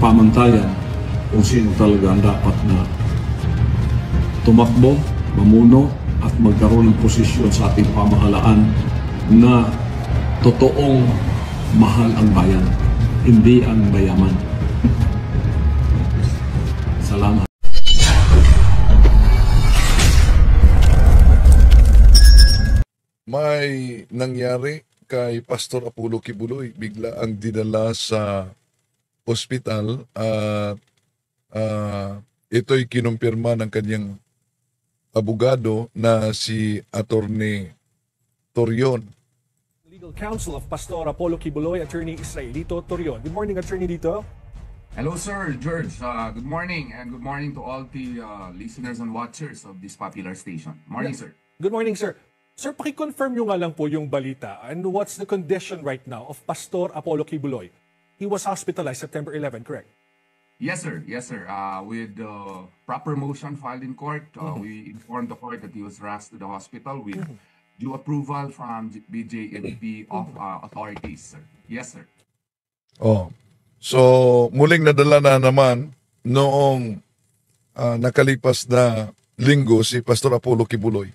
pamantayan kung sino talaga ang dapat na tumakbo, mamuno at magkaroon ng posisyon sa ating pamahalaan na totoong mahal ang bayan, hindi ang mayaman. Salamat. May nangyari kay Pastor Apollo Kibuloy. Bigla ang dinala sa ospital at ito'y kinumpirma ng kanyang abogado na si Attorney Torion. Legal Counsel of Pastor Apollo Kibuloy, Attorney Israelito Torion. Good morning, Attorney Dito. Hello, Sir George. Good morning, and good morning to all the listeners and watchers of this popular station. Morning, sir. Good morning, sir. Sir, paki-confirm nyo nga lang po yung balita. And what's the condition right now of Pastor Apollo Kibuloy? He was hospitalized September 11, correct? Yes, sir. Yes, sir. With proper motion filed in court, we informed the court that he was rushed to the hospital with due approval from BJMP of authorities, sir. Yes, sir. Oh. So, muling nadala na naman noong nakalipas na linggo si Pastor Apollo Kibuloy,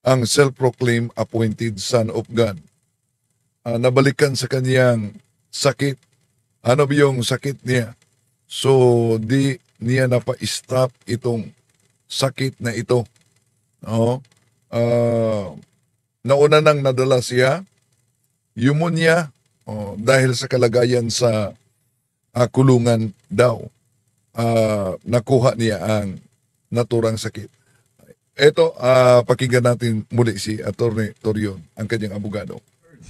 ang self-proclaimed appointed son of God. Nabalikan sa kanyang sakit. Ano ba yung sakit niya? So, di niya napa-stop itong sakit na ito. Nauna nang nadala siya, pneumonia, dahil sa kalagayan sa kulungan daw. Nakuha niya ang naturang sakit. Ito, pakinggan natin muli si Attorney Torion, ang kanyang abogado.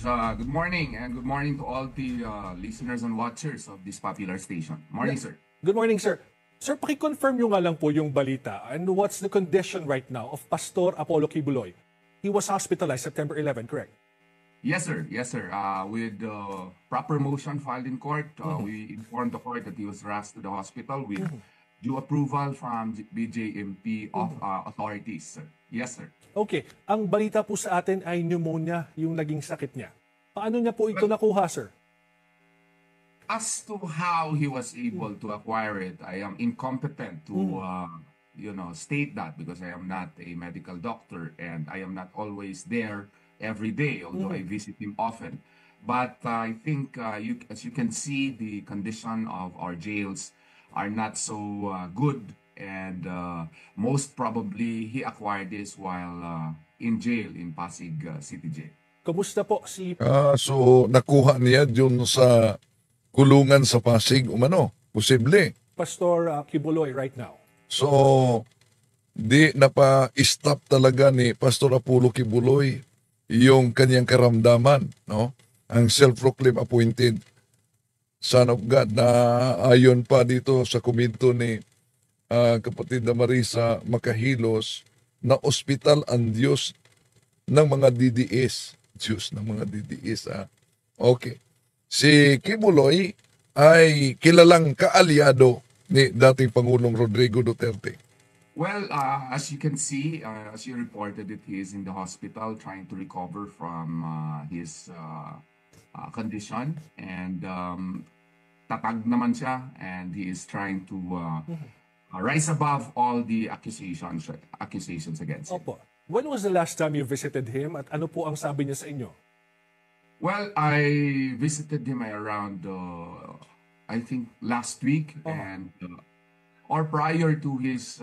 Good morning, and good morning to all the listeners and watchers of this popular station. Morning, sir. Good morning, sir. Sir, paki-confirm nyo nga lang po yung balita. And what's the condition right now of Pastor Apollo Kibuloy? He was hospitalized September 11, correct? Yes, sir. Yes, sir. With proper motion filed in court, we informed the court that he was rushed to the hospital with due approval from BJMP of authorities, sir. Yes, sir. Okay. Ang balita po sa atin ay pneumonia yung naging sakit niya. Paano niya po ito nakuha, sir? As to how he was able to acquire it, I am incompetent to state that, because I am not a medical doctor and I am not always there every day, although I visit him often. But I think, as you can see, the condition of our jails are not so good, and most probably he acquired this while in jail in Pasig City Jail. Kamusta po si... So, nakuha niya dun sa kulungan sa Pasig, posible. Pastor Kibuloy right now? So, di napa-stop talaga ni Pastor Apollo Kibuloy yung kanyang karamdaman, no? Ang self-proclaimed appointed son of God na ayon pa dito sa komento ni kapatid na Marisa Makahilos, na ospital ang Diyos ng mga DDS. Diyos ng mga DDS. Okay. Si Kibuloy ay kilalang kaalyado ni dating Pangulong Rodrigo Duterte. Well, as you can see, as you reported it, he is in the hospital trying to recover from his condition, and tatag naman siya, and he is trying to rise above all the accusations against him. Opo. When was the last time you visited him at ano po ang sabi niya sa inyo? Well, I visited him around, I think, last week, and or prior to his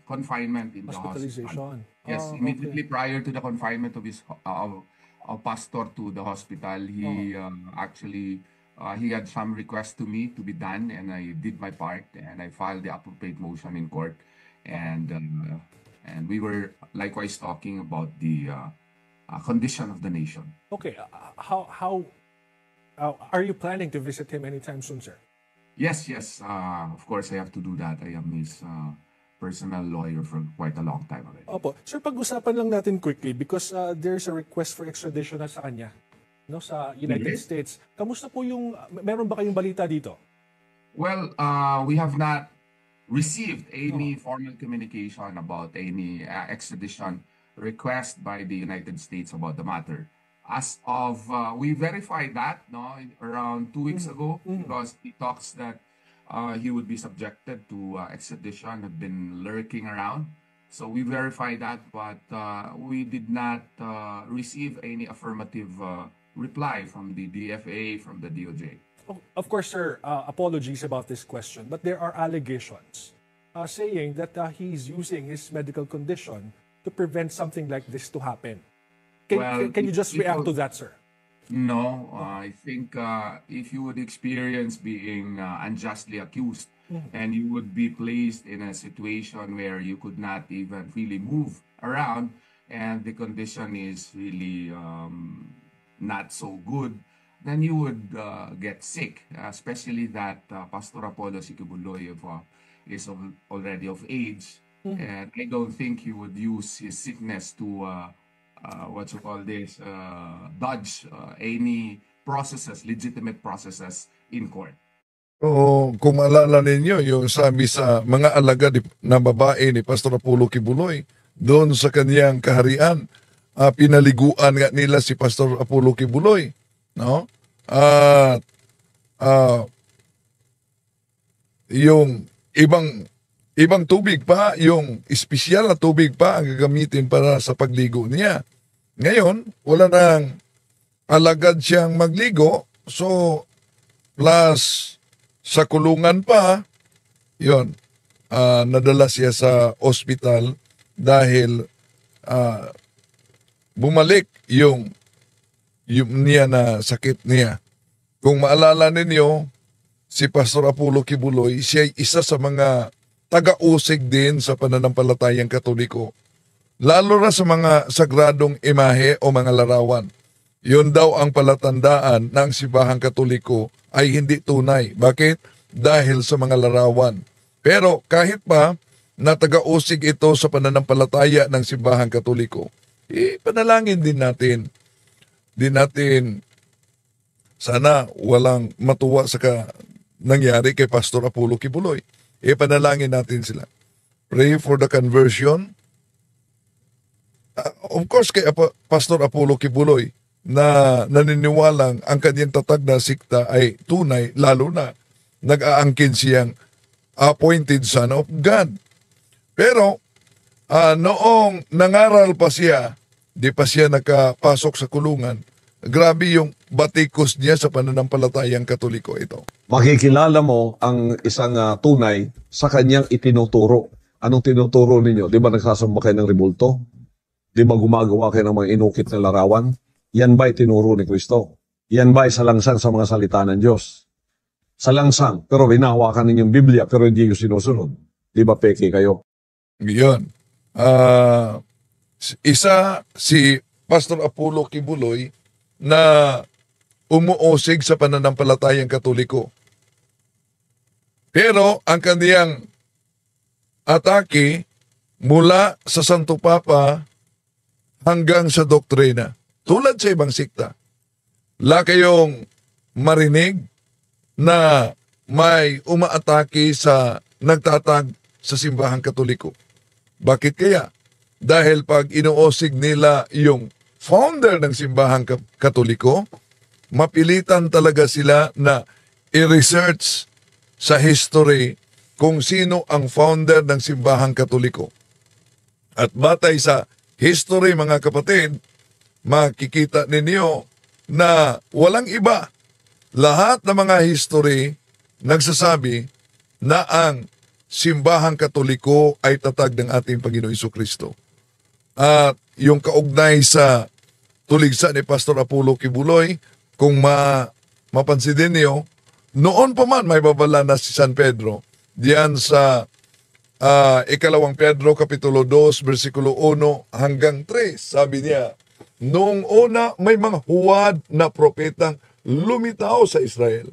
confinement in the hospital. Yes, immediately prior to the confinement of his pastor to the hospital, he actually he had some request to me to be done, and I did my part, and I filed the appropriate motion in court, and we were likewise talking about the condition of the nation. Okay, how are you planning to visit him anytime soon, sir? Yes. Of course, I have to do that. I am his personal lawyer for quite a long time already. Opo. Sir, pag-usapan lang natin quickly because there's a request for extradition na sa kanya, no, sa United States. Kamusta po yung, meron ba kayong balita dito? Well, we have not received any formal communication about any extradition request by the United States about the matter. As of, we verified that around 2 weeks ago, because he talks that he would be subjected to extradition, have been lurking around. So we verified that, but we did not receive any affirmative reply from the DFA, from the DOJ. Of course, sir, apologies about this question, but there are allegations saying that he's using his medical condition to prevent something like this to happen. Can you just react to that, sir? No, I think if you would experience being unjustly accused, and you would be placed in a situation where you could not even really move around, and the condition is really not so good, then you would get sick, especially that Pastor Apollo Kibuloy is already of age, and I don't think he would use his sickness to dodge any processes, legitimate processes in court. O kung maalala ninyo, yung sabi sa mga alagad na babae ni Pastor Apollo Kibuloy, doon sa kaniyang kaharian, pinaliguan nga nila si Pastor Apollo Kibuloy. No? At yung ibang tubig pa, yung espesyal na tubig pa ang gagamitin para sa pagligo niya. Ngayon, wala nang alagad siyang magligo, so plus sa kulungan pa, yon, nadala siya sa ospital dahil bumalik yung niya na sakit niya. Kung maalala ninyo, si Pastor Apollo Kibuloy, siya ay isa sa mga taga-usig din sa pananampalatayang Katoliko. Lalo na sa mga sagradong imahe o mga larawan. Yun daw ang palatandaan ng simbahang Katoliko ay hindi tunay. Bakit? Dahil sa mga larawan. Pero kahit pa na taga-usig ito sa pananampalataya ng simbahang Katoliko, panalangin din natin. Sana walang matuwa sa nangyari kay Pastor Apollo Kibuloy. Panalangin natin sila. Pray for the conversion. Of course, kay Pastor Apollo Kibuloy na naniniwalang ang kanyang tatag na sikta ay tunay, lalo na nag-aangkin siyang appointed son of God. Pero noong nangaral pa siya, di pa siya nakapasok sa kulungan, grabe yung batikos niya sa pananampalatayang Katoliko ito. Makikilala mo ang isang tunay sa kanyang itinuturo. Anong tinuturo ninyo? Di ba nagsasamba kayo ng rebulto? Di ba gumagawa kayo ng mga inukit na larawan? Yan ba itinuro ni Kristo? Yan ba salangsang sa mga salita ng Diyos? Salangsang, pero binahawakan ninyong Biblia, pero hindi yung sinusunod. Di ba peke kayo? Yun. Isa si Pastor Apollo Kibuloy na umuusig sa pananampalatayang Katoliko. Pero ang kaniyang atake mula sa Santo Papa hanggang sa doktrina. Tulad sa ibang sikta. La kayong marinig na may umaatake sa nagtatag sa simbahang Katoliko. Bakit kaya? Dahil pag inuusig nila yung founder ng simbahang Katoliko, mapilitan talaga sila na i-research sa history kung sino ang founder ng simbahang Katoliko. At batay sa history, mga kapatid, makikita ninyo na walang iba. Lahat ng mga history nagsasabi na ang simbahang Katoliko ay tatag ng ating Panginoong Jesucristo. At yung kaugnay sa tuligsa ni Pastor Apollo Kibuloy, kung mapansin din niyo, noon pa man may babala na si San Pedro, diyan sa ikalawang Pedro, Kapitulo 2, versikulo 1 hanggang 3. Sabi niya, noong una may mga huwad na propetang lumitaw sa Israel.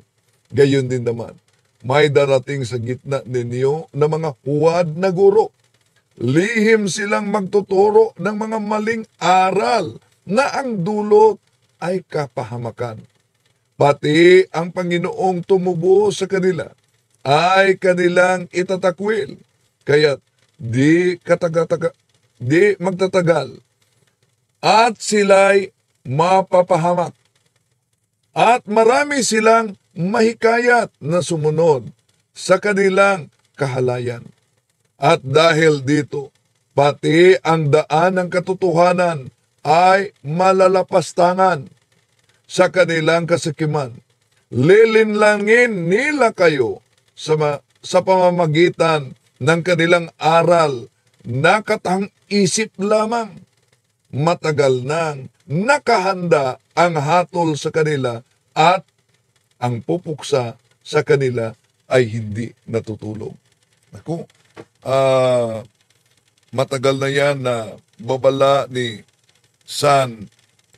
Gayon din naman, may darating sa gitna ninyo na mga huwad na guro. Lihim silang magtuturo ng mga maling aral na ang dulot ay kapahamakan. Pati ang Panginoong tumubo sa kanila ay kanilang itatakwil. Kaya't di magtatagal at sila'y mapapahamak. At marami silang mahikayat na sumunod sa kanilang kahalayan. At dahil dito, pati ang daan ng katotohanan ay malalapastangan sa kanilang kasakiman. Lilinlangin nila kayo sa pamamagitan ng kanilang aral na katang-isip lamang. Matagal nang nakahanda ang hatol sa kanila at ang pupuksa sa kanila ay hindi natutulog. Naku, matagal na yan na babala ni San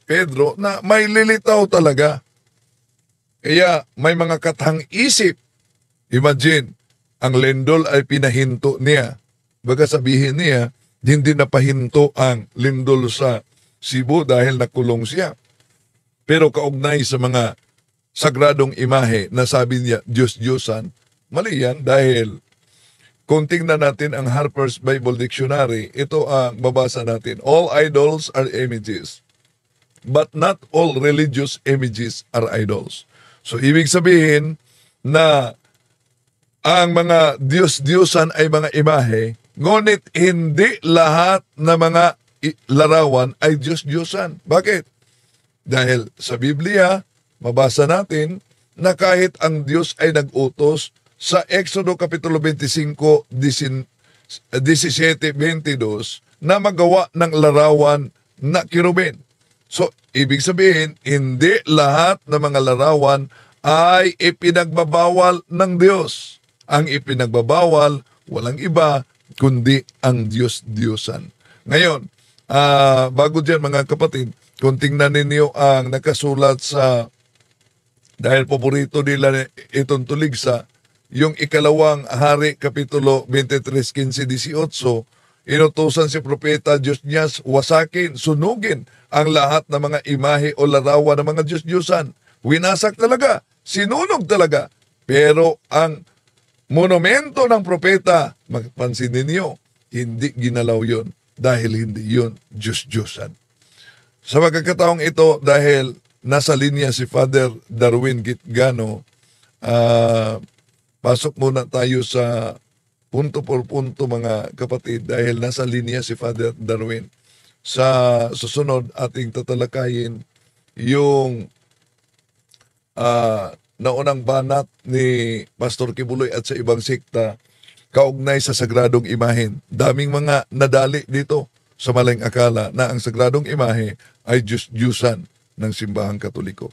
Pedro na may lilitaw talaga. Kaya may mga katang-isip. Imagine, ang lindol ay pinahinto niya. Baga sabihin niya, hindi napahinto ang lindol sa Cebu dahil nakulong siya. Pero kaugnay sa mga sagradong imahe na sabi niya, Diyos-Diyosan, mali yan dahil kung tingnan natin ang Harper's Bible Dictionary, ito ang babasa natin. All idols are images, but not all religious images are idols. So, ibig sabihin na ang mga Diyos-Diyosan ay mga imahe, ngunit hindi lahat na mga larawan ay Diyos-Diyosan. Bakit? Dahil sa Biblia, mabasa natin na kahit ang Diyos ay nag-utos sa Exodo Kapitulo 25, 17-22 na magawa ng larawan na kirubin. So, ibig sabihin, hindi lahat ng mga larawan ay ipinagbabawal ng Diyos. Ang ipinagbabawal, walang iba, kundi ang Diyos-Diyosan. Ngayon, bago dyan mga kapatid, kung tingnan ninyo ang nakasulat sa, dahil paborito nila itong tuligsa, yung ikalawang hari, Kapitulo 23, 15-18, inutusan si Propeta Josnias, wasakin, sunugin ang lahat ng mga imahe o larawan ng mga Diyos-Diyosan. Winasak talaga, sinunog talaga. Pero ang monumento ng propeta, magpansin ninyo, hindi ginalaw yon dahil hindi yon Diyos-Diyosan. Sa pagkakataong ito, dahil nasa linya si Father Darwin Gitgano, pasok muna tayo sa punto por punto mga kapatid dahil nasa linya si Father Darwin. Sa susunod ating tatalakayin yung naunang banat ni Pastor Kibuloy at sa ibang sekta kaugnay sa sagradong imahen. Daming mga nadali dito sa maling akala na ang sagradong imahe ay Diyos-Diyusan ng simbahang Katoliko.